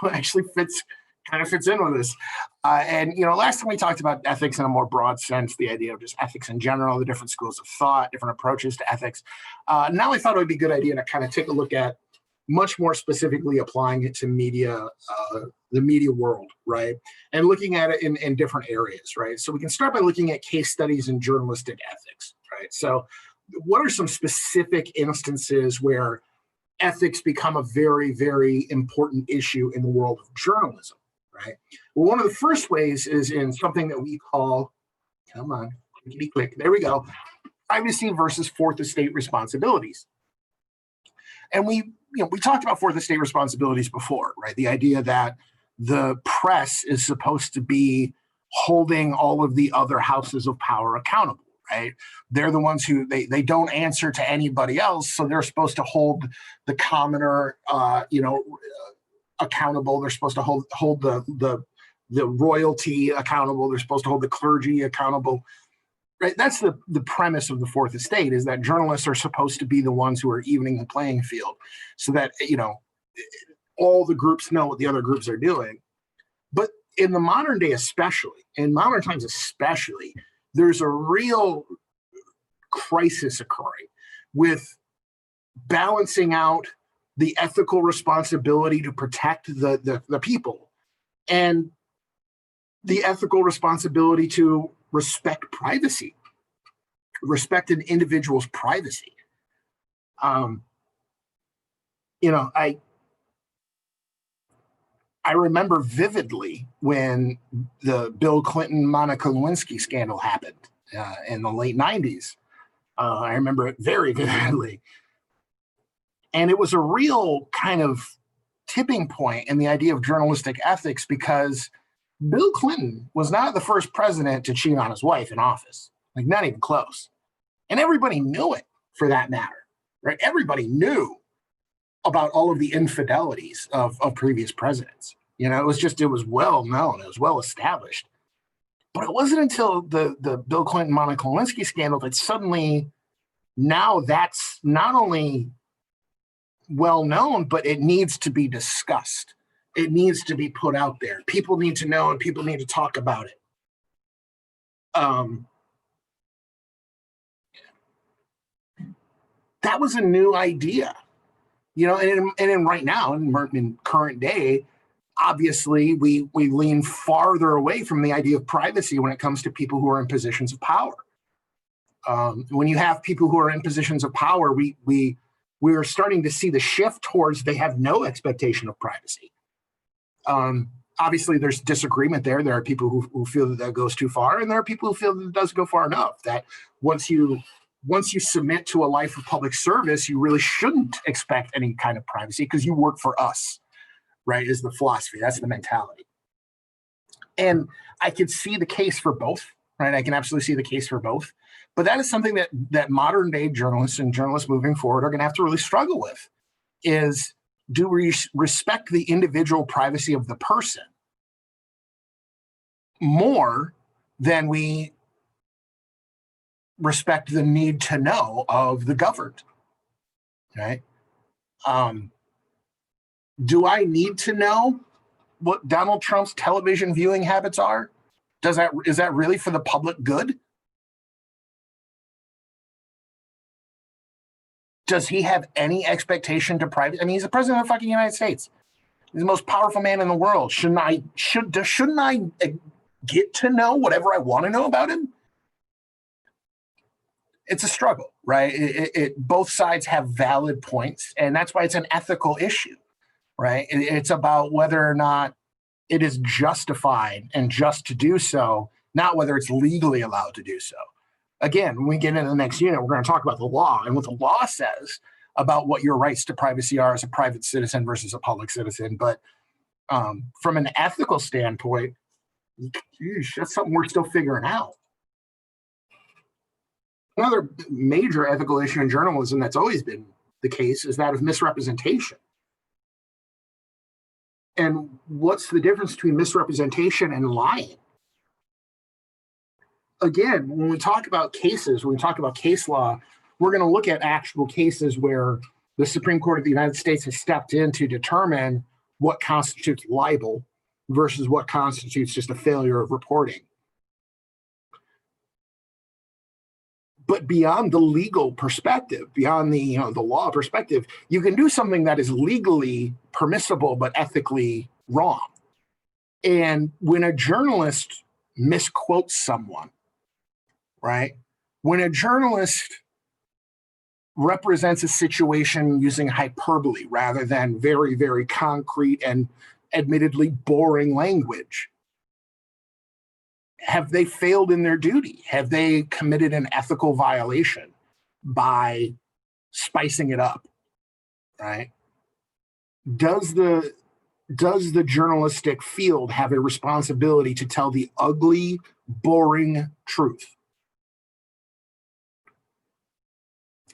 actually kind of fits in with this. And, last time we talked about ethics in a more broad sense, the idea of just ethics in general, the different schools of thought, different approaches to ethics. Now I thought it would be a good idea to kind of take a look at much more specifically applying it to media, the media world, right? And looking at it in different areas, right? So we can start by looking at case studies in journalistic ethics, right? So what are some specific instances where ethics become a very, very important issue in the world of journalism, right? Well, one of the first ways is in something that we call, come on, click, there we go, privacy versus fourth estate responsibilities. And we talked about fourth estate responsibilities before, right? The idea that the press is supposed to be holding all of the other houses of power accountable, right? They're the ones who they don't answer to anybody else, so they're supposed to hold the commoner, accountable. They're supposed to hold the royalty accountable. They're supposed to hold the clergy accountable. Right, that's the premise of the fourth estate, is that journalists are supposed to be the ones who are evening the playing field, so that all the groups know what the other groups are doing. But in the modern day, in modern times especially, there's a real crisis occurring with balancing out the ethical responsibility to protect the people and the ethical responsibility to respect privacy, respect an individual's privacy. I remember vividly when the Bill Clinton Monica Lewinsky scandal happened in the late 90s. I remember it very vividly. And it was a real kind of tipping point in the idea of journalistic ethics, because Bill Clinton was not the first president to cheat on his wife in office, like not even close. And everybody knew it, for that matter, right? Everybody knew about all of the infidelities of previous presidents. It was well known, it was well established. But it wasn't until the Bill Clinton Monica Lewinsky scandal that suddenly now that's not only well known, but it needs to be discussed. It needs to be put out there. People need to know, and people need to talk about it. That was a new idea, and right now, in current day, obviously, we lean farther away from the idea of privacy when it comes to people who are in positions of power. When you have people who are in positions of power, we are starting to see the shift towards they have no expectation of privacy. Obviously, there's disagreement there. There are people who feel that goes too far, and there are people who feel that it doesn't go far enough. That once you submit to a life of public service, you really shouldn't expect any kind of privacy because you work for us, right? Is the philosophy. That's the mentality. And I can see the case for both, right? I can absolutely see the case for both. But that is something that modern day journalists and journalists moving forward are going to have to really struggle with, is, do we respect the individual privacy of the person more than we respect the need to know of the governed, right? Do I need to know what Donald Trump's television viewing habits are? Is that really for the public good? Does he have any expectation to privacy? I mean, he's the president of the fucking United States. He's the most powerful man in the world. Shouldn't I get to know whatever I want to know about him? It's a struggle, right? Both sides have valid points, and that's why it's an ethical issue, right? It's about whether or not it is justified and just to do so, not whether it's legally allowed to do so. Again, when we get into the next unit, we're going to talk about the law and what the law says about what your rights to privacy are as a private citizen versus a public citizen. But from an ethical standpoint, that's something we're still figuring out. Another major ethical issue in journalism that's always been the case is that of misrepresentation. And what's the difference between misrepresentation and lying? Again, when we talk about cases, when we talk about case law, we're going to look at actual cases where the Supreme Court of the United States has stepped in to determine what constitutes libel versus what constitutes just a failure of reporting. But beyond the legal perspective, beyond the the law perspective, you can do something that is legally permissible but ethically wrong. And when a journalist misquotes someone, right? When a journalist represents a situation using hyperbole rather than very, very concrete and admittedly boring language, have they failed in their duty? Have they committed an ethical violation by spicing it up, right? Does the journalistic field have a responsibility to tell the ugly, boring truth?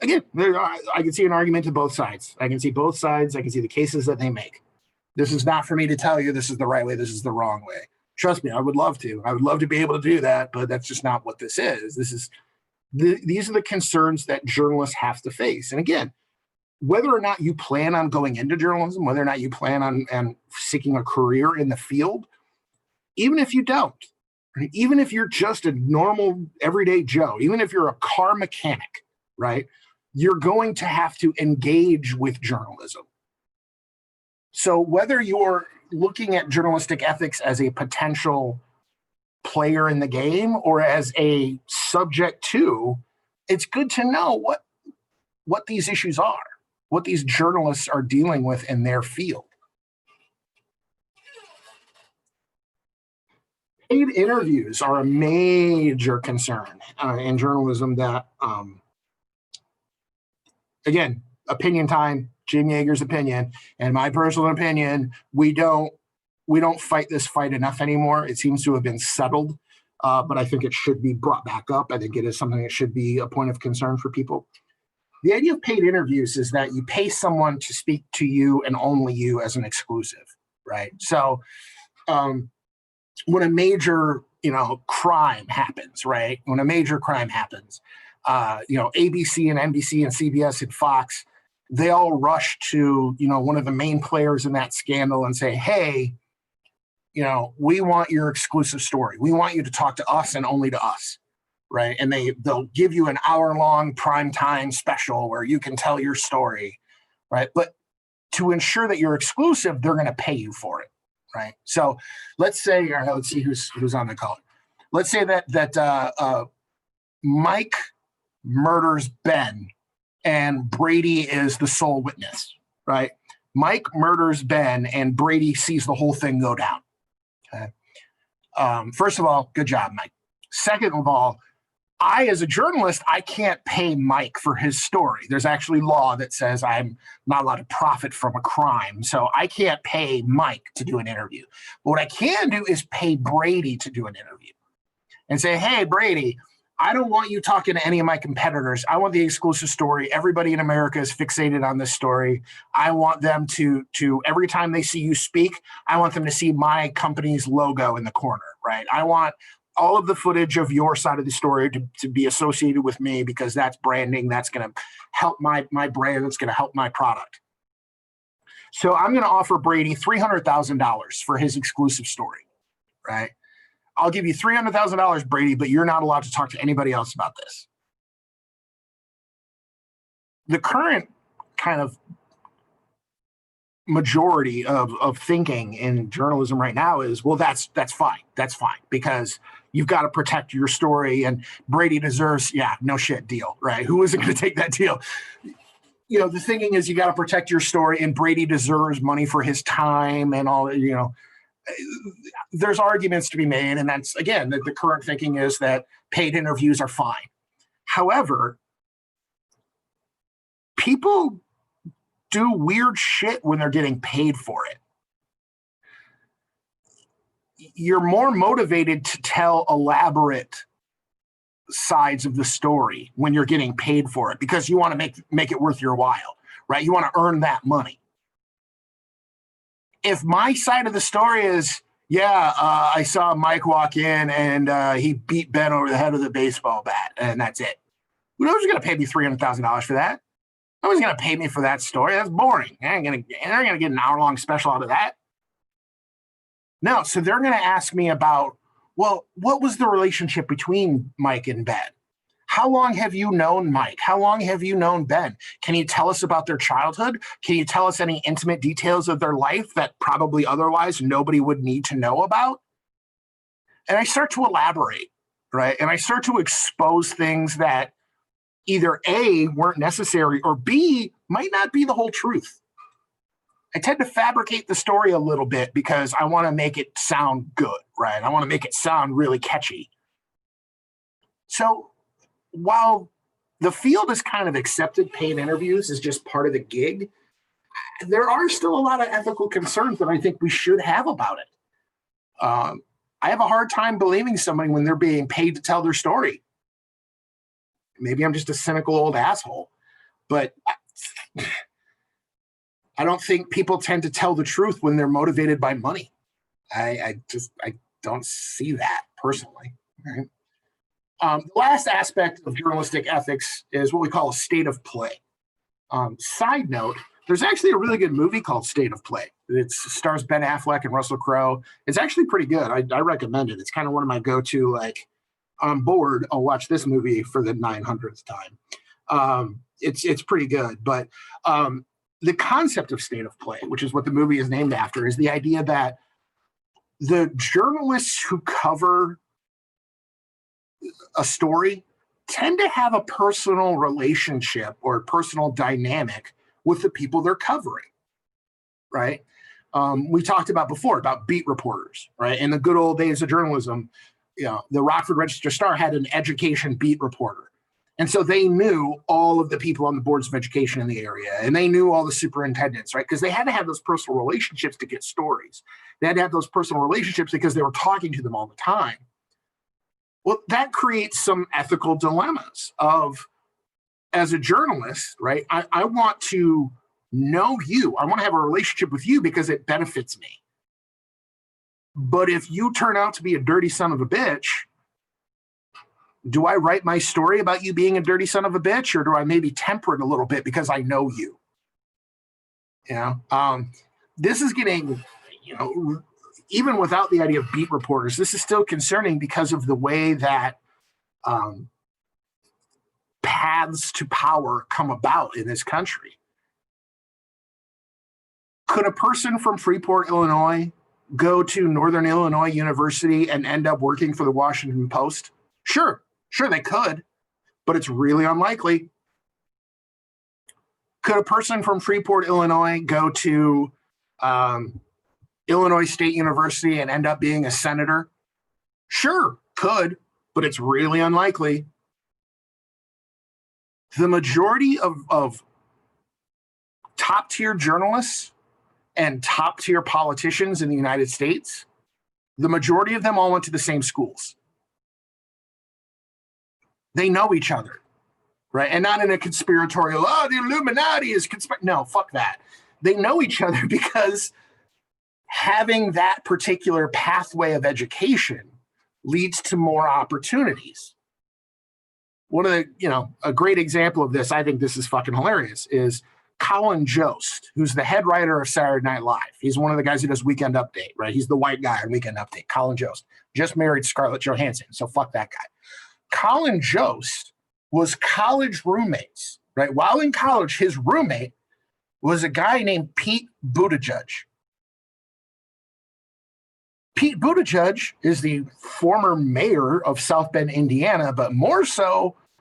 Again, I can see an argument to both sides. I can see both sides. I can see the cases that they make. This is not for me to tell you this is the right way, this is the wrong way. Trust me, I would love to. I would love to be able to do that, but that's just not what this is. These are the concerns that journalists have to face. And again, whether or not you plan on going into journalism, whether or not you plan on seeking a career in the field, even if you don't, right? Even if you're just a normal everyday Joe, even if you're a car mechanic, right, you're going to have to engage with journalism. So whether you're looking at journalistic ethics as a potential player in the game or as a subject to, it's good to know what these issues are, what these journalists are dealing with in their field. Paid interviews are a major concern in journalism that, again, opinion time, Jim Yeager's opinion, and my personal opinion, we don't fight this fight enough anymore. It seems to have been settled, but I think it should be brought back up. I think it is something that should be a point of concern for people. The idea of paid interviews is that you pay someone to speak to you and only you as an exclusive, right? So when a major crime happens, right? When a major crime happens, ABC and NBC and CBS and Fox, they all rush to, one of the main players in that scandal and say, hey, we want your exclusive story. We want you to talk to us and only to us, right? And they'll give you an hour-long primetime special where you can tell your story, right? But to ensure that you're exclusive, they're going to pay you for it, right? So let's say, let's see who's on the call. Let's say that Mike murders Ben and Brady is the sole witness, right? Mike murders Ben and Brady sees the whole thing go down. Okay. First of all, good job, Mike. Second of all, I, as a journalist, I can't pay Mike for his story. There's actually law that says I'm not allowed to profit from a crime. So I can't pay Mike to do an interview. But what I can do is pay Brady to do an interview and say, hey, Brady, I don't want you talking to any of my competitors. I want the exclusive story. Everybody in America is fixated on this story. I want them to every time they see you speak, I want them to see my company's logo in the corner, right? I want all of the footage of your side of the story to be associated with me because that's branding. That's going to help my brand. It's going to help my product. So I'm going to offer Brady $300,000 for his exclusive story, right? I'll give you $300,000, Brady, but you're not allowed to talk to anybody else about this. The current kind of majority of thinking in journalism right now is, well, that's fine. That's fine because you've got to protect your story and Brady deserves, no shit deal, right? Who isn't going to take that deal? The thinking is you got to protect your story and Brady deserves money for his time and all, there's arguments to be made. And that's, again, the current thinking is that paid interviews are fine. However, people do weird shit when they're getting paid for it. You're more motivated to tell elaborate sides of the story when you're getting paid for it because you want to make it worth your while, right? You want to earn that money. If my side of the story is, I saw Mike walk in and he beat Ben over the head with a baseball bat and that's it. Who's going to pay me $300,000 for that? Nobody's going to pay me for that story. That's boring. They're going to get an hour-long special out of that. No, so they're going to ask me about, well, what was the relationship between Mike and Ben? How long have you known Mike? How long have you known Ben? Can you tell us about their childhood? Can you tell us any intimate details of their life that probably otherwise nobody would need to know about? And I start to elaborate, right? And I start to expose things that either A, weren't necessary, or B, might not be the whole truth. I tend to fabricate the story a little bit because I want to make it sound good, right? I want to make it sound really catchy. So while the field has kind of accepted paid interviews as just part of the gig, there are still a lot of ethical concerns that I think we should have about it. I have a hard time believing somebody when they're being paid to tell their story. Maybe I'm just a cynical old asshole, but I don't think people tend to tell the truth when they're motivated by money. I don't see that personally. Right? The last aspect of journalistic ethics is what we call a state of play. Side note, there's actually a really good movie called State of Play. It stars Ben Affleck and Russell Crowe. It's actually pretty good. I recommend it. It's kind of one of my go-to, like, I'm bored, I'll watch this movie for the 900th time. It's pretty good. But the concept of state of play, which is what the movie is named after, is the idea that the journalists who cover a story tend to have a personal relationship or personal dynamic with the people they're covering, right? We talked about before about beat reporters, right? In the good old days of journalism, the Rockford Register-Star had an education beat reporter. And so they knew all of the people on the boards of education in the area, and they knew all the superintendents, right? Because they had to have those personal relationships to get stories. They had to have those personal relationships because they were talking to them all the time. Well, that creates some ethical dilemmas of, as a journalist, right? I want to know you. I want to have a relationship with you because it benefits me. But if you turn out to be a dirty son of a bitch, do I write my story about you being a dirty son of a bitch, or do I maybe temper it a little bit because I know you? This is getting, even without the idea of beat reporters, this is still concerning because of the way that paths to power come about in this country. Could a person from Freeport, Illinois, go to Northern Illinois University and end up working for the Washington Post? Sure they could, but it's really unlikely. Could a person from Freeport, Illinois go to Illinois State University and end up being a senator? Sure, could, but it's really unlikely. The majority of top-tier journalists and top-tier politicians in the United States, the majority of them all went to the same schools. They know each other, right? And not in a conspiratorial, the Illuminati is no, fuck that. They know each other because having that particular pathway of education leads to more opportunities. One of the, a great example of this, I think this is fucking hilarious, is Colin Jost, who's the head writer of Saturday Night Live. He's one of the guys who does Weekend Update, right? He's the white guy on Weekend Update, Colin Jost. Just married Scarlett Johansson, so fuck that guy. Colin Jost was college roommates, right? While in college, his roommate was a guy named Pete Buttigieg. Pete Buttigieg is the former mayor of South Bend, Indiana, but more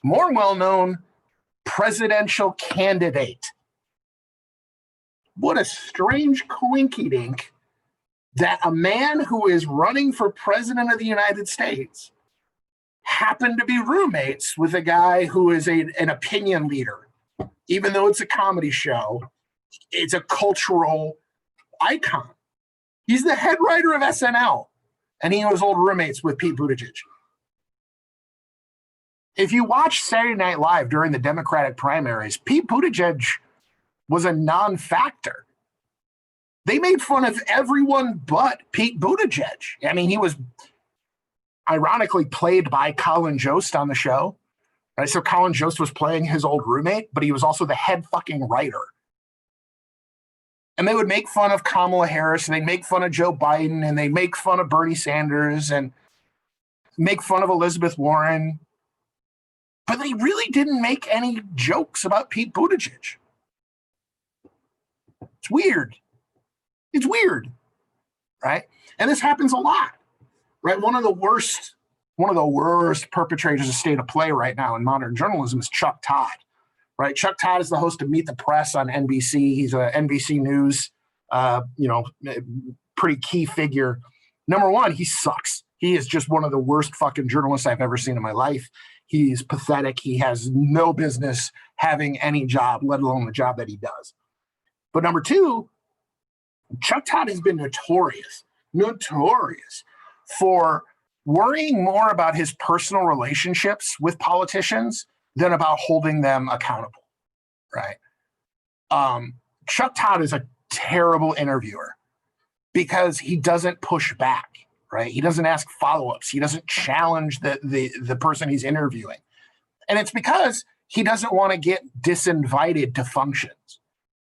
well-known presidential candidate. What a strange coinkydink that a man who is running for president of the United States happened to be roommates with a guy who is an opinion leader. Even though it's a comedy show, it's a cultural icon. He's the head writer of SNL, and he was old roommates with Pete Buttigieg. If you watch Saturday Night Live during the Democratic primaries, Pete Buttigieg was a non-factor. They made fun of everyone but Pete Buttigieg. I mean, he was ironically played by Colin Jost on the show, Right? So Colin Jost was playing his old roommate, but he was also the head fucking writer. And they would make fun of Kamala Harris, and they make fun of Joe Biden, and they make fun of Bernie Sanders, and make fun of Elizabeth Warren. But they really didn't make any jokes about Pete Buttigieg. It's weird. It's weird, right? And this happens a lot, right? One of the worst perpetrators of state of play right now in modern journalism is Chuck Todd, right? Chuck Todd is the host of Meet the Press on NBC. He's a NBC News, pretty key figure. Number one, he sucks. He is just one of the worst fucking journalists I've ever seen in my life. He's pathetic. He has no business having any job, let alone the job that he does. But number two, Chuck Todd has been notorious for worrying more about his personal relationships with politicians than about holding them accountable, right? Chuck Todd is a terrible interviewer because he doesn't push back, right? He doesn't ask follow-ups. He doesn't challenge the person he's interviewing. And it's because he doesn't want to get disinvited to functions.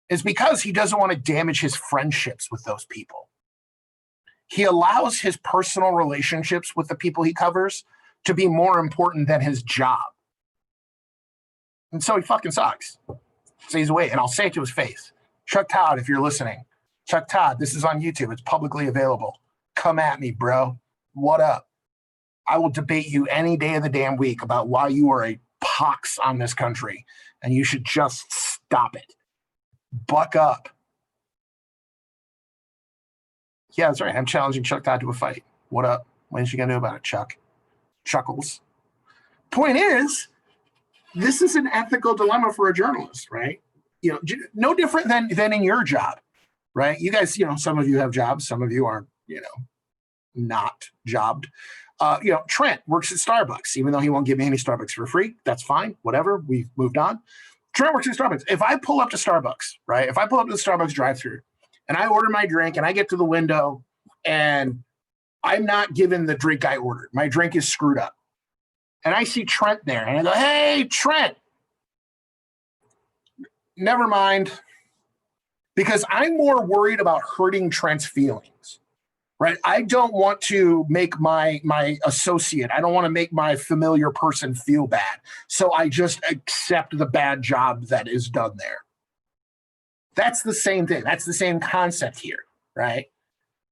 It's because he doesn't want to damage his friendships with those people. He allows his personal relationships with the people he covers to be more important than his job. And so he fucking sucks. So he's away. And I'll say it to his face. Chuck Todd, if you're listening. Chuck Todd, this is on YouTube. It's publicly available. Come at me, bro. What up? I will debate you any day of the damn week about why you are a pox on this country. And you should just stop it. Buck up. Yeah, that's right. I'm challenging Chuck Todd to a fight. What up? What is you going to do about it, Chuck? Chuckles. Point is, this is an ethical dilemma for a journalist, right? No different than in your job, right? You guys, some of you have jobs. Some of you aren't, not jobbed. Trent works at Starbucks, even though he won't give me any Starbucks for free. That's fine. Whatever. We've moved on. Trent works at Starbucks. If I pull up to Starbucks, right? If I pull up to the Starbucks drive-thru and I order my drink and I get to the window and I'm not given the drink I ordered, my drink is screwed up. And I see Trent there and I go, hey, Trent, never mind. Because I'm more worried about hurting Trent's feelings, right? I don't want to make my associate, I don't want to make my familiar person feel bad. So I just accept the bad job that is done there. That's the same thing. That's the same concept here, right?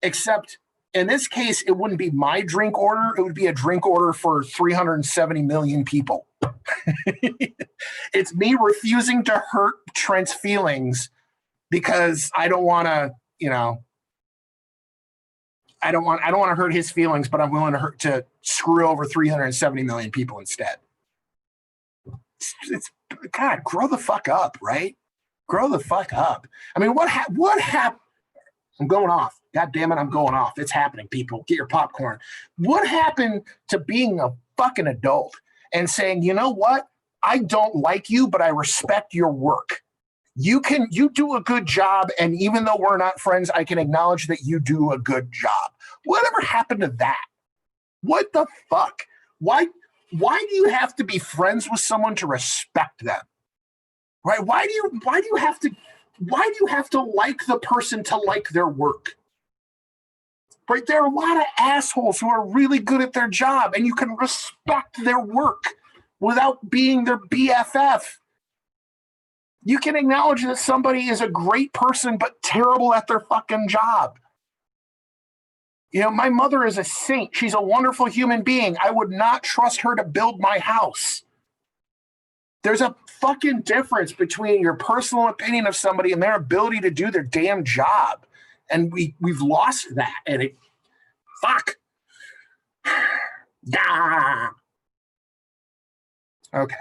Except in this case, it wouldn't be my drink order. It would be a drink order for 370 million people. It's me refusing to hurt Trent's feelings because I don't want to, I don't want to hurt his feelings, but I'm willing to screw over 370 million people instead. It's God, grow the fuck up, right? Grow the fuck up. I mean, what happened? I'm going off. God damn it, I'm going off. It's happening, people. Get your popcorn. What happened to being a fucking adult and saying, you know what? I don't like you, but I respect your work. You do a good job, and even though we're not friends, I can acknowledge that you do a good job. Whatever happened to that? What the fuck? Why do you have to be friends with someone to respect them? Right? Why do you have to like the person to like their work? Right? There are a lot of assholes who are really good at their job, and you can respect their work without being their BFF. You can acknowledge that somebody is a great person but terrible at their fucking job. My mother is a saint. She's a wonderful human being. I would not trust her to build my house. There's a fucking difference between your personal opinion of somebody and their ability to do their damn job. And we've lost that. And fuck. Ah. Okay.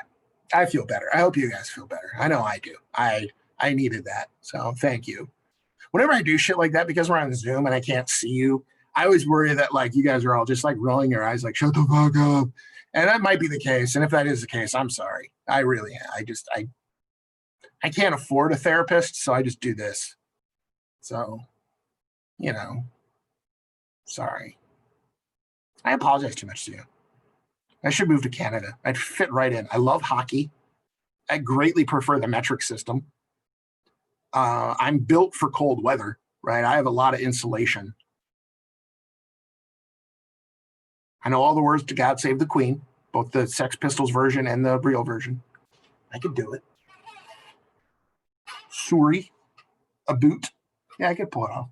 I feel better. I hope you guys feel better. I know I do. I needed that. So thank you. Whenever I do shit like that, because we're on Zoom and I can't see you, I always worry that you guys are all just rolling your eyes shut the fuck up. And that might be the case. And if that is the case, I'm sorry. I really am. I can't afford a therapist, so I just do this. So, sorry. I apologize too much to you. I should move to Canada. I'd fit right in. I love hockey. I greatly prefer the metric system. I'm built for cold weather, right? I have a lot of insulation. I know all the words to God Save the Queen, both the Sex Pistols version and the real version. I could do it. Sorry, a boot. Yeah, I could pull it off.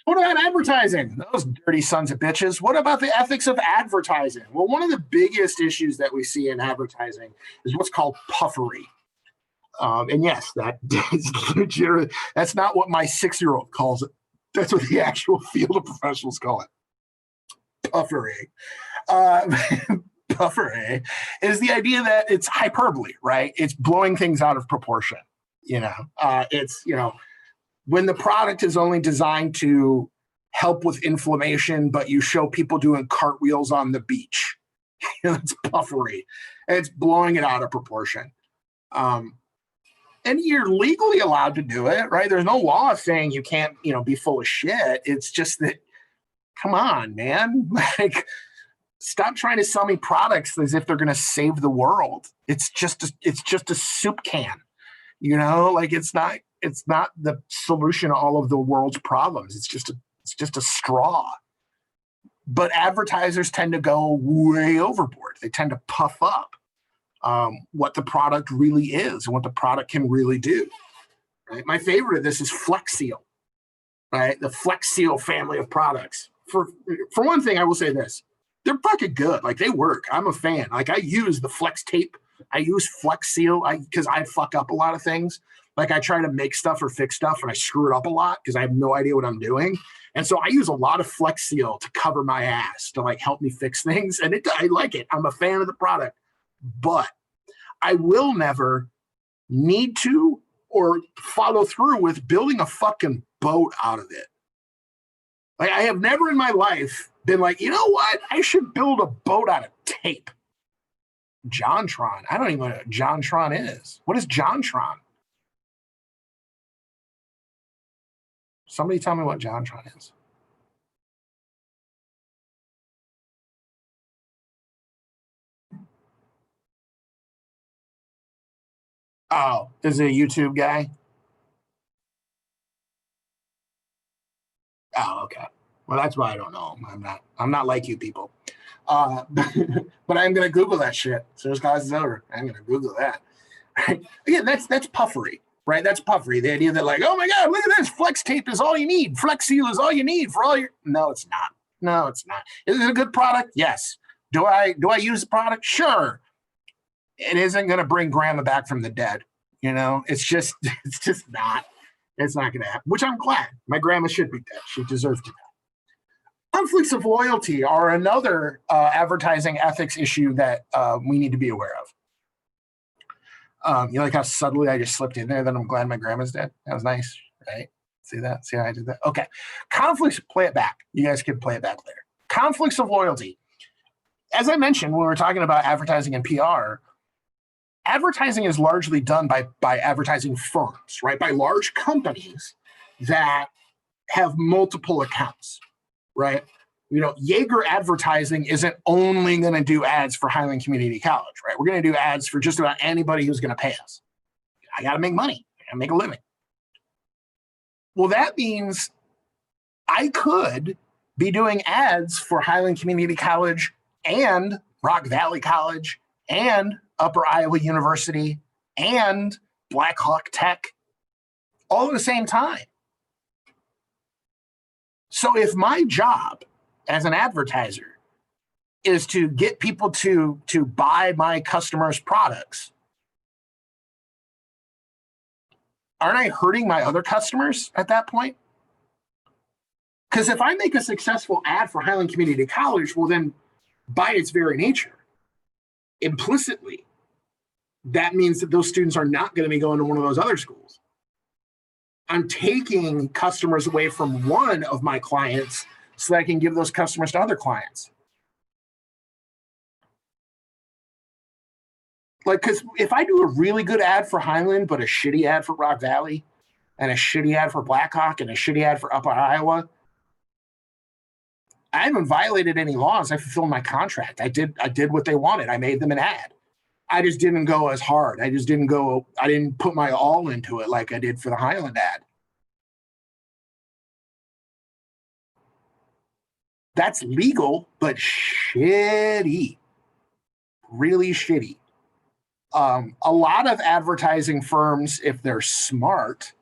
What about advertising? Those dirty sons of bitches. What about the ethics of advertising? Well, one of the biggest issues that we see in advertising is what's called puffery. And yes, that is legit. That's not what my 6-year-old calls it. That's what the actual field of professionals call it. Puffery. Puffery is the idea that it's hyperbole, right? It's blowing things out of proportion. It's when the product is only designed to help with inflammation, but you show people doing cartwheels on the beach. It's puffery. It's blowing it out of proportion. And you're legally allowed to do it, right? There's no law saying you can't, be full of shit. It's just that, come on, man. Like, stop trying to sell me products as if they're going to save the world. It's just a soup can, like it's not the solution to all of the world's problems. It's just a straw. But advertisers tend to go way overboard. They tend to puff up what the product really is and what the product can really do. Right? My favorite of this is Flex Seal, right? The Flex Seal family of products. For one thing, I will say this. They're fucking good. Like, they work. I'm a fan. Like, I use the Flex Tape. I use Flex Seal because I fuck up a lot of things. Like, I try to make stuff or fix stuff and I screw it up a lot because I have no idea what I'm doing. And so I use a lot of Flex Seal to cover my ass, to like help me fix things. And I like it. I'm a fan of the product. But I will never need to or follow through with building a fucking boat out of it. Like, I have never in my life been like, you know what? I should build a boat out of tape. JonTron. I don't even know what JonTron is. What is JonTron? Somebody tell me what JonTron is. Oh, is it a YouTube guy? Oh, okay. Well, that's why I don't know him. I'm not like you people. But I'm gonna Google that shit. So this class is over. I'm gonna Google that. Right? Again, that's puffery, right? That's puffery. The idea that, like, oh my God, look at this. Flex Tape is all you need. Flex Seal is all you need for all your. No, it's not. No, it's not. Is it a good product? Yes. Do I use the product? Sure. It isn't gonna bring grandma back from the dead. It's just not. It's not gonna happen. Which I'm glad. My grandma should be dead. She deserves to die. Conflicts of loyalty are another advertising ethics issue that we need to be aware of. Like how subtly I just slipped in there that I'm glad my grandma's dead? That was nice, right? See that? See how I did that? Okay. Conflicts, play it back. You guys can play it back later. Conflicts of loyalty. As I mentioned, when we were talking about advertising and PR, advertising is largely done by advertising firms, right? By large companies that have multiple accounts. Right? Jaeger Advertising isn't only going to do ads for Highland Community College, right? We're going to do ads for just about anybody who's going to pay us. I got to make money. I got to make a living. Well, that means I could be doing ads for Highland Community College and Rock Valley College and Upper Iowa University and Black Hawk Tech all at the same time. So if my job as an advertiser is to get people to buy my customers' products, aren't I hurting my other customers at that point? Because if I make a successful ad for Highland Community College, well, then by its very nature, implicitly, that means that those students are not going to be going to one of those other schools. I'm taking customers away from one of my clients so that I can give those customers to other clients. Like, because if I do a really good ad for Highland, but a shitty ad for Rock Valley, and a shitty ad for Blackhawk, and a shitty ad for Upper Iowa, I haven't violated any laws. I fulfilled my contract. I did what they wanted. I made them an ad. I just didn't go as hard. I didn't put my all into it like I did for the Highland ad. That's legal, but shitty. Really shitty. A lot of advertising firms, if they're smart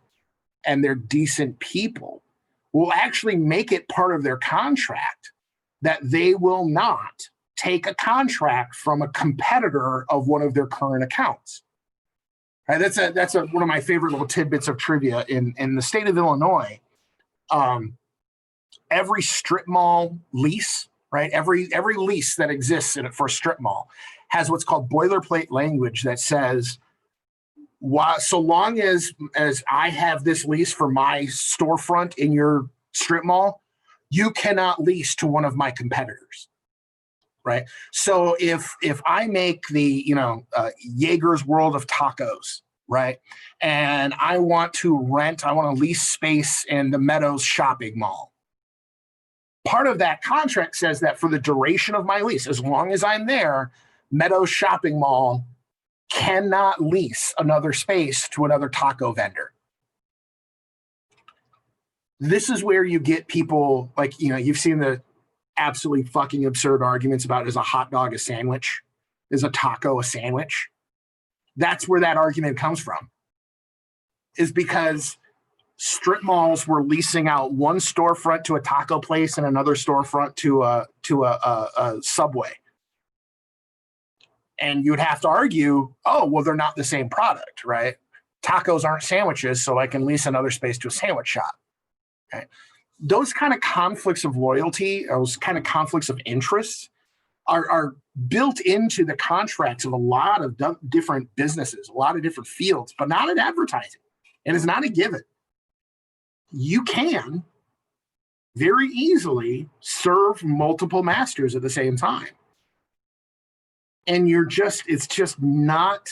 and they're decent people, will actually make it part of their contract that they will not take a contract from a competitor of one of their current accounts. Right? That's one of my favorite little tidbits of trivia in the state of Illinois. Every strip mall lease, right? Every lease that exists for a strip mall has what's called boilerplate language that says, so long as I have this lease for my storefront in your strip mall, you cannot lease to one of my competitors, right? So if I make the Jaeger's World of Tacos, right, and I want to lease space in the Meadows shopping mall, part of that contract says that for the duration of my lease, as long as I'm there, Meadows shopping mall cannot lease another space to another taco vendor. This is where you get people like, you've seen the absolutely fucking absurd arguments about, is a hot dog a sandwich? Is a taco a sandwich? That's where that argument comes from, is because strip malls were leasing out one storefront to a taco place and another storefront to a Subway. And you'd have to argue, oh, well, they're not the same product, right? Tacos aren't sandwiches, so I can lease another space to a sandwich shop. Okay. Those kind of conflicts of loyalty, those kind of conflicts of interest are built into the contracts of a lot of different businesses, a lot of different fields, but not in advertising. And it's not a given. You can very easily serve multiple masters at the same time. And it's just not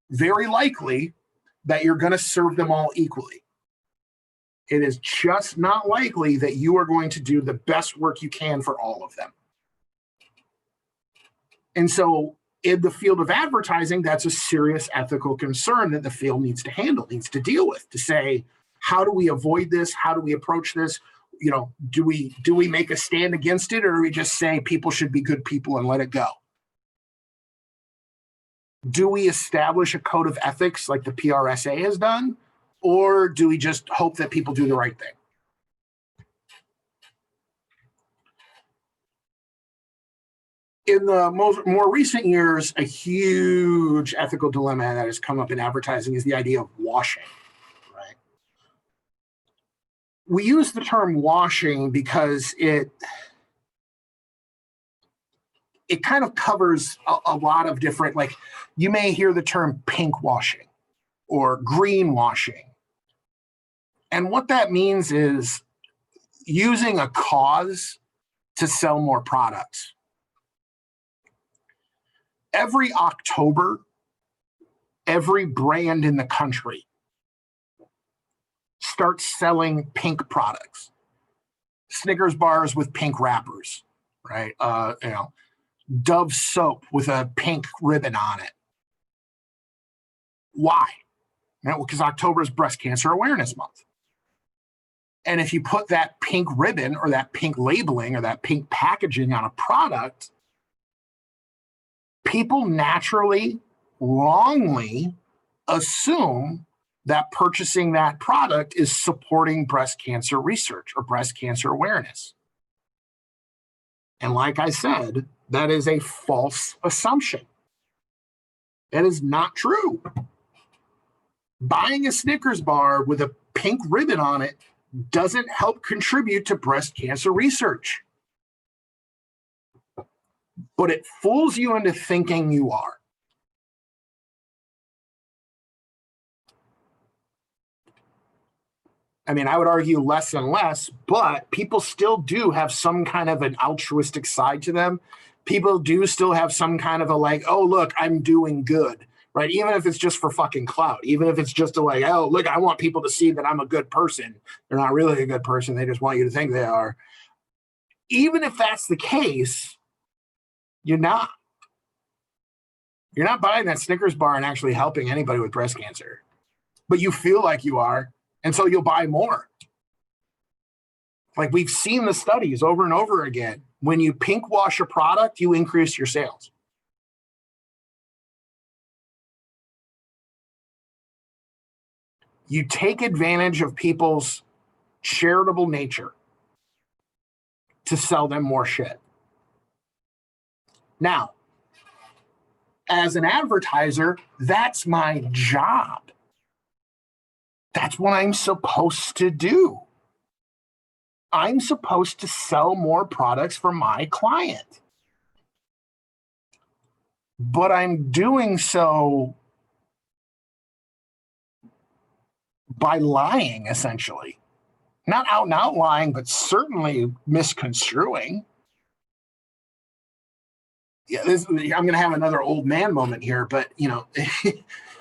very likely that you're going to serve them all equally. It is just not likely that you are going to do the best work you can for all of them. And so in the field of advertising, that's a serious ethical concern that the field needs to handle, needs to deal with, to say, how do we avoid this? How do we approach this? Do we make a stand against it, or do we just say people should be good people and let it go? Do we establish a code of ethics like the PRSA has done, or do we just hope that people do the right thing? In the more recent years, a huge ethical dilemma that has come up in advertising is the idea of washing, right? We use the term washing because it kind of covers a lot of different, like, you may hear the term pink washing or green washing. And what that means is using a cause to sell more products. Every October, every brand in the country starts selling pink products. Snickers bars with pink wrappers, right? Dove soap with a pink ribbon on it. Why? Because October is Breast Cancer Awareness Month. And if you put that pink ribbon or that pink labeling or that pink packaging on a product, people naturally, wrongly assume that purchasing that product is supporting breast cancer research or breast cancer awareness. And like I said, that is a false assumption. That is not true. Buying a Snickers bar with a pink ribbon on it doesn't help contribute to breast cancer research. But it fools you into thinking you are. I mean, I would argue less and less, but people still do have some kind of an altruistic side to them. People do still have some kind of a like, oh, look, I'm doing good, right? Even if it's just for fucking clout, even if it's just a like, oh, look, I want people to see that I'm a good person. They're not really a good person. They just want you to think they are. even if that's the case, you're not. You're not buying that Snickers bar and actually helping anybody with breast cancer, but you feel like you are, and so you'll buy more. Like, we've seen the studies over and over again. When you pink wash a product, you increase your sales. You take advantage of people's charitable nature to sell them more shit. Now, as an advertiser, that's my job. That's what I'm supposed to do. I'm supposed to sell more products for my client. But I'm doing so by lying, essentially. Not out and out lying, but certainly misconstruing. Yeah, I'm going to have another old man moment here, but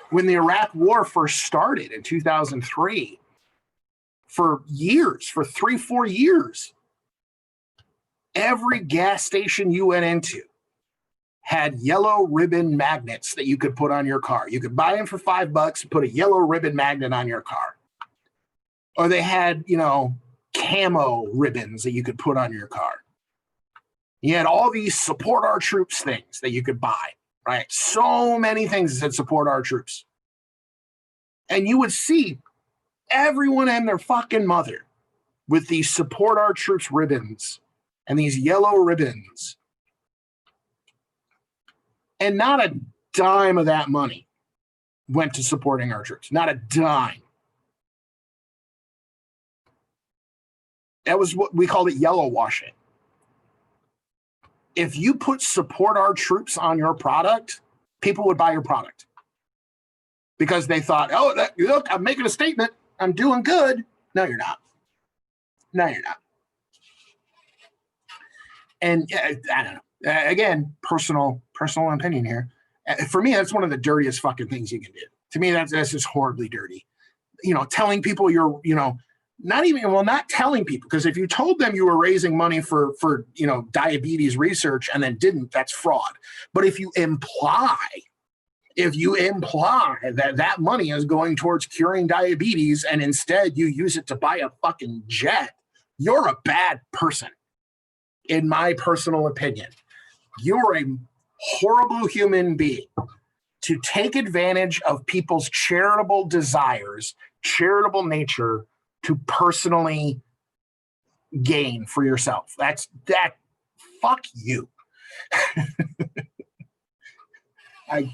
when the Iraq War first started in 2003, for years, for 3-4 years, every gas station you went into had yellow ribbon magnets that you could put on your car. You could buy them for $5 and put a yellow ribbon magnet on your car. Or they had, camo ribbons that you could put on your car. You had all these support our troops things that you could buy, right? So many things that said support our troops. And you would see everyone and their fucking mother with these support our troops ribbons and these yellow ribbons. And not a dime of that money went to supporting our troops. Not a dime. That was what we called it, yellow washing. If you put support our troops on your product, people would buy your product because they thought, oh, look, I'm making a statement. I'm doing good. No, you're not. No, you're not. And I don't know. Again, personal opinion here. For me, that's one of the dirtiest fucking things you can do. To me, that's just horribly dirty. Telling people you're, not telling people, because if you told them you were raising money for diabetes research and then didn't, that's fraud. But if you imply that money is going towards curing diabetes and instead you use it to buy a fucking jet, you're a bad person, in my personal opinion. You're a horrible human being to take advantage of people's charitable desires, charitable nature, to personally gain for yourself. Fuck you. And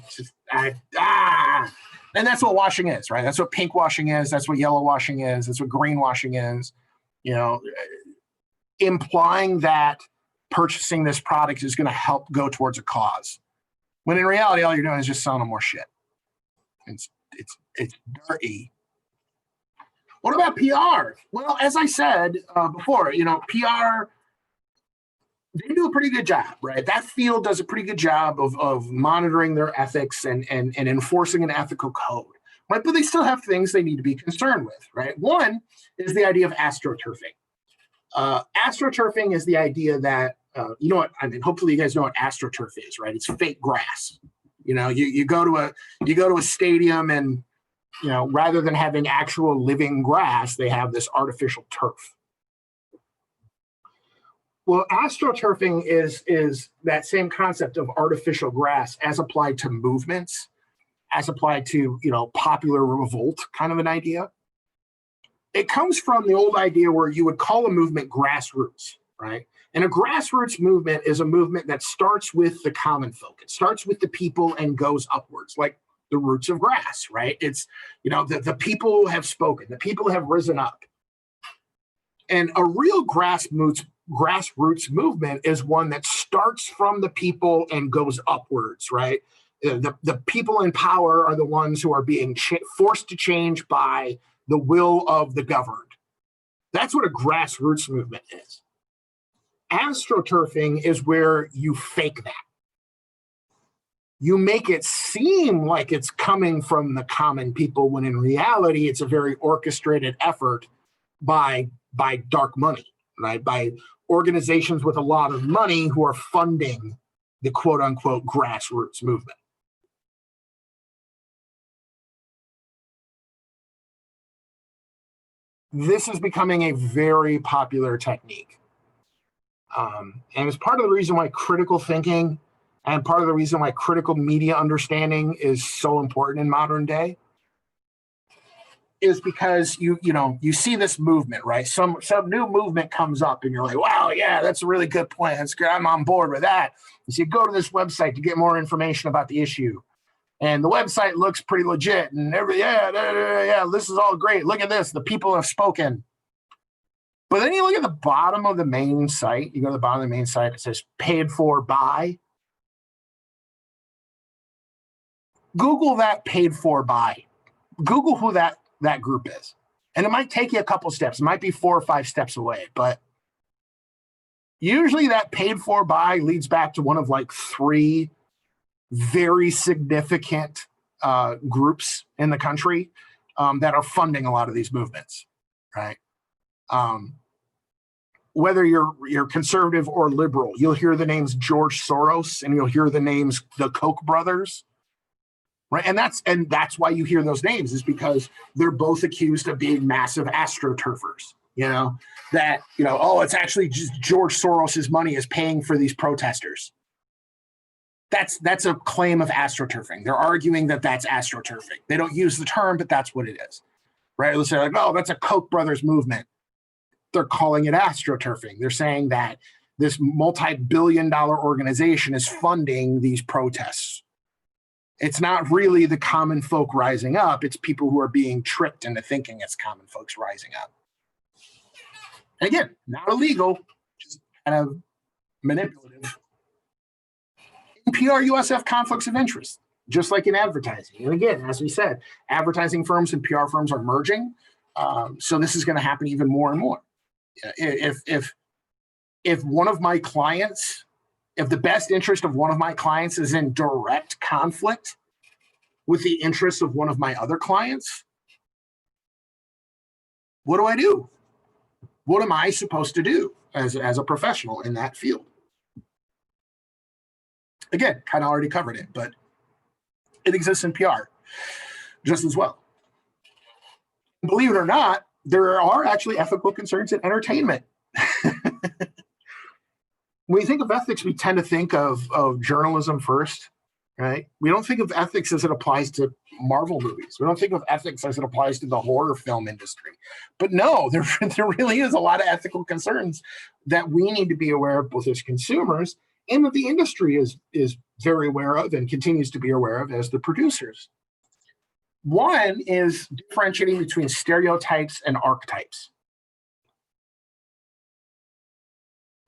that's what washing is, right? That's what pink washing is. That's what yellow washing is. That's what green washing is. Implying that purchasing this product is going to help go towards a cause, when in reality, all you're doing is just selling them more shit. It's dirty. What about PR? Well, as I said before, PR, they do a pretty good job, right? That field does a pretty good job of monitoring their ethics and enforcing an ethical code, right? But they still have things they need to be concerned with, right? One is the idea of astroturfing. Astroturfing is the idea that, hopefully you guys know what astroturf is, right? It's fake grass. You go to a stadium and, rather than having actual living grass, they have this artificial turf. Well, astroturfing is that same concept of artificial grass as applied to movements, as applied to, popular revolt kind of an idea. It comes from the old idea where you would call a movement grassroots, right? And a grassroots movement is a movement that starts with the common folk. It starts with the people and goes upwards, like the roots of grass, right? It's, the people have spoken, the people have risen up. And a real grassroots movement is one that starts from the people and goes upwards, right? The people in power are the ones who are being forced to change by the will of the governed. That's what a grassroots movement is. Astroturfing is where you fake that. You make it seem like it's coming from the common people, when in reality, it's a very orchestrated effort by dark money, right? By organizations with a lot of money who are funding the quote unquote grassroots movement. This is becoming a very popular technique. And it's part of the reason why critical thinking and part of the reason why critical media understanding is so important in modern day is because you see this movement, right? Some new movement comes up and you're like, wow, yeah, that's a really good plan. That's good. I'm on board with that. So you go to this website to get more information about the issue. And the website looks pretty legit and this is all great. Look at this. The people have spoken. But then you look at the bottom of the main site. You go to the bottom of the main site. It says paid for by. Google that paid for by. Google who that group is. And it might take you a couple steps. It might be 4 or 5 steps away. But usually that paid for by leads back to one of like 3 very significant groups in the country that are funding a lot of these movements, right? Whether you're conservative or liberal, you'll hear the names George Soros and you'll hear the names the Koch brothers, right? And that's why you hear those names is because they're both accused of being massive astroturfers. It's actually just George Soros's money is paying for these protesters. That's a claim of astroturfing. They're arguing that that's astroturfing. They don't use the term, but that's what it is, right? They'll say like, oh, that's a Koch brothers movement. They're calling it astroturfing. They're saying that this multi-billion-dollar organization is funding these protests. It's not really the common folk rising up. It's people who are being tricked into thinking it's common folks rising up. And again, not illegal, just kind of manipulative. In PR, you also have conflicts of interest, just like in advertising. And again, as we said, advertising firms and PR firms are merging. So this is going to happen even more and more. If one of my clients, if the best interest of one of my clients is in direct conflict with the interests of one of my other clients, what do I do? What am I supposed to do as a professional in that field? Again, kind of already covered it, but it exists in PR just as well. Believe it or not, there are actually ethical concerns in entertainment. When you think of ethics, we tend to think of journalism first, right? We don't think of ethics as it applies to Marvel movies. We don't think of ethics as it applies to the horror film industry. But no, there really is a lot of ethical concerns that we need to be aware of both as consumers and that the industry is very aware of and continues to be aware of as the producers. One is differentiating between stereotypes and archetypes.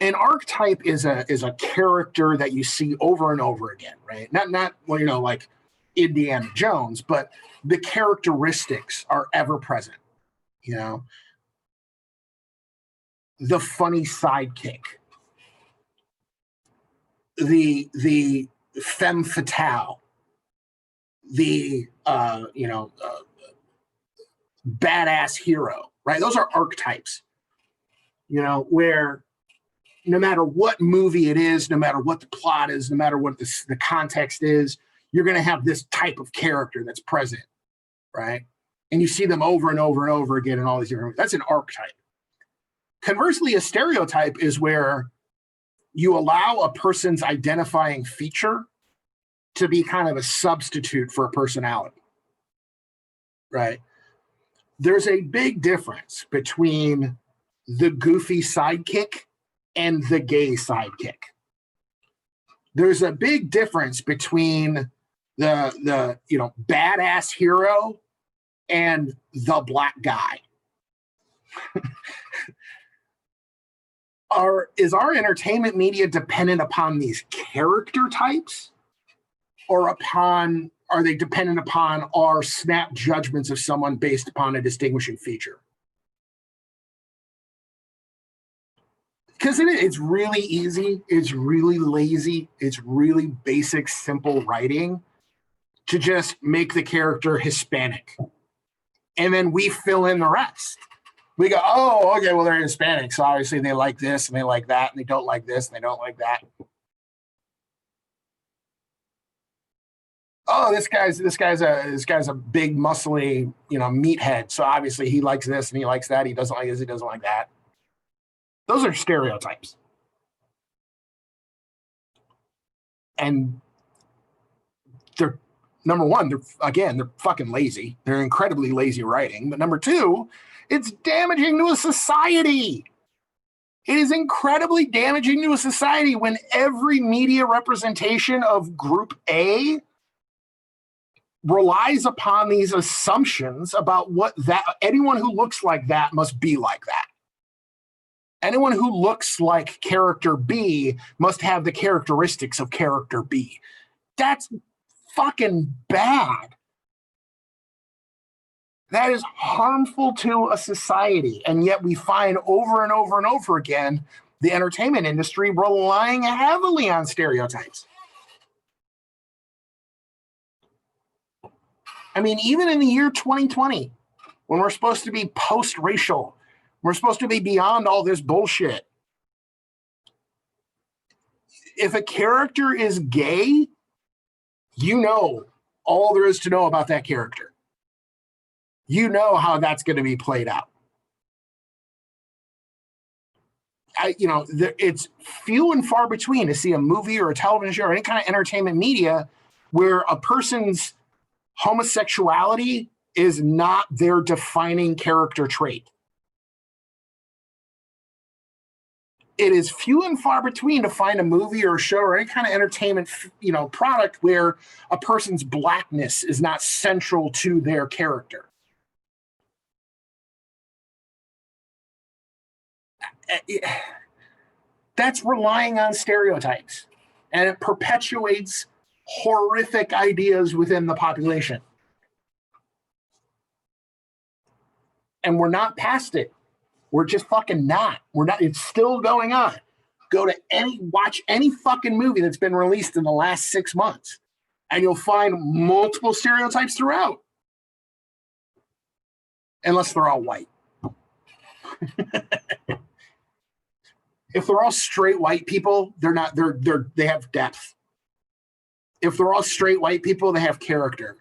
An archetype is a character that you see over and over again, right? Not like Indiana Jones, but the characteristics are ever present. The funny sidekick, the femme fatale, the badass hero, right? Those are archetypes, where no matter what movie it is, no matter what the plot is, no matter what the context is, you're going to have this type of character that's present, right? And you see them over and over and over again in all these different movies. That's an archetype. Conversely, a stereotype is where you allow a person's identifying feature to be kind of a substitute for a personality, right? There's a big difference between the goofy sidekick and the gay sidekick. There's a big difference between the badass hero and the black guy. Is our entertainment media dependent upon these character types, or are they dependent upon our snap judgments of someone based upon a distinguishing feature? Because it's really easy, it's really lazy, it's really basic, simple writing to just make the character Hispanic. And then we fill in the rest. We go, oh, okay, well, they're Hispanic, so obviously they like this and they like that, and they don't like this and they don't like that. Oh, this guy's a big muscly, meathead. So obviously he likes this and he likes that. He doesn't like this, he doesn't like that. Those are stereotypes. And they're number one, they're fucking lazy. They're incredibly lazy writing. But number two, it's damaging to a society. It is incredibly damaging to a society when every media representation of group A relies upon these assumptions about what that anyone who looks like that must be like that. Anyone who looks like character B must have the characteristics of character B. That's fucking bad. That is harmful to a society. And yet we find over and over and over again the entertainment industry relying heavily on stereotypes. I mean, even in the year 2020, when we're supposed to be post-racial, we're supposed to be beyond all this bullshit. If a character is gay, you know all there is to know about that character. You know how that's going to be played out. It's few and far between to see a movie or a television show or any kind of entertainment media where a person's homosexuality is not their defining character trait. It is few and far between to find a movie or a show or any kind of entertainment, product where a person's blackness is not central to their character. That's relying on stereotypes, and it perpetuates horrific ideas within the population. And we're not past it. We're just fucking not. We're not. It's still going on. Watch any fucking movie that's been released in the last 6 months, and you'll find multiple stereotypes throughout. Unless they're all white. If they're all straight white people, they're not. They have depth. If they're all straight white people, they have character.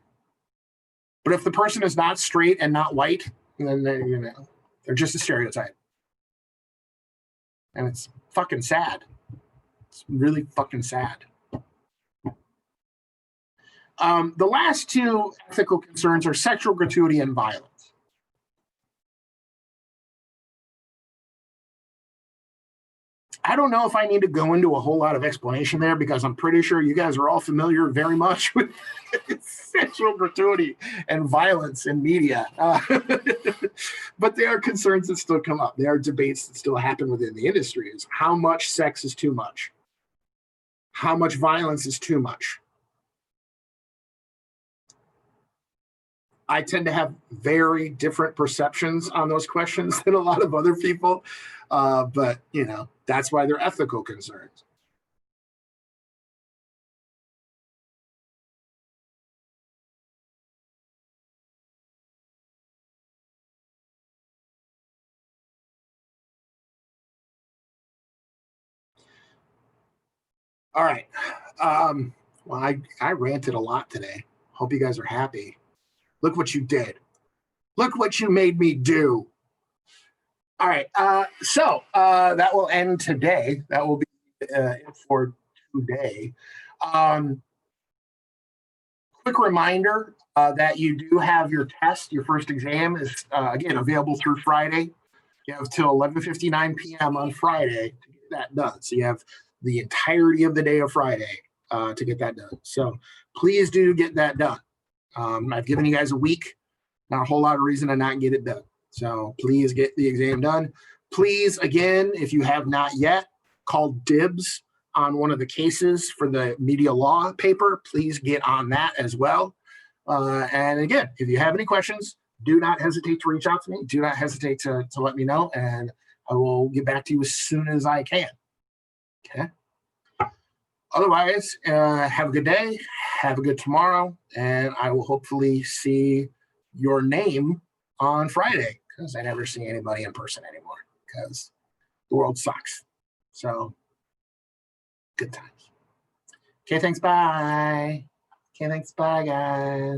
But if the person is not straight and not white, then they're just a stereotype. And it's fucking sad. It's really fucking sad. The last two ethical concerns are sexual gratuity and violence. I don't know if I need to go into a whole lot of explanation there because I'm pretty sure you guys are all familiar very much with sexual gratuity and violence in media. But there are concerns that still come up. There are debates that still happen within the industry. Is how much sex is too much? How much violence is too much? I tend to have very different perceptions on those questions than a lot of other people. But, that's why they're ethical concerns. All right. Well, I ranted a lot today. Hope you guys are happy. Look what you did. Look what you made me do. All right. So that will end today. That will be it for today. Quick reminder that you do have your test. Your first exam is, again, available through Friday. You have till 11:59 p.m. on Friday to get that done. So you have the entirety of the day of Friday to get that done. So please do get that done. I've given you guys a week. Not a whole lot of reason to not get it done. So please get the exam done. Please, again, if you have not yet, call dibs on one of the cases for the media law paper. Please get on that as well. And again, if you have any questions, do not hesitate to reach out to me. Do not hesitate to let me know, and I will get back to you as soon as I can. Okay. Otherwise, have a good day. Have a good tomorrow, and I will hopefully see your name on Friday. because I never see anybody in person anymore because the world sucks. So good times. Okay, thanks. Bye. Okay, thanks. Bye, guys.